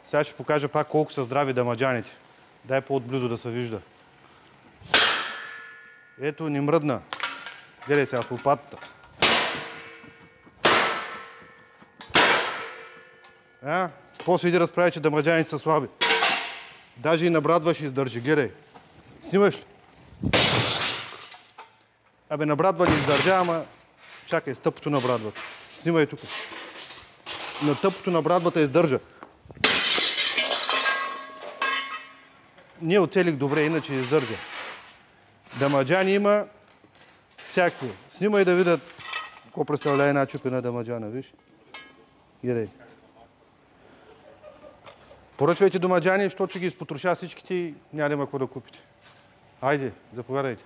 Сега ще покажа пак колко са здрави дамаджаните. Дай по-отблизо да се вижда. Ето, не мръдна. Гледай сега с лопатата. После иди разправи, че дамаджаните са слаби. Даже и набрадва ще издържи. Гледай. Снимаш ли? Абе, набрадва не издържа, ама чакай, с тъпото набрадвата. Снимай тук. На тъпото набрадвата издържа. Ние оцелих добре, иначе издържа. Дамаджани има всякакви. Снимай да видят какво представлява една чупена дамаджана, виж. Гледай. Поръчвайте дамаджани, защото ще ги изпотроша всичките и няма да има какво да купите. Хайде, заповядайте.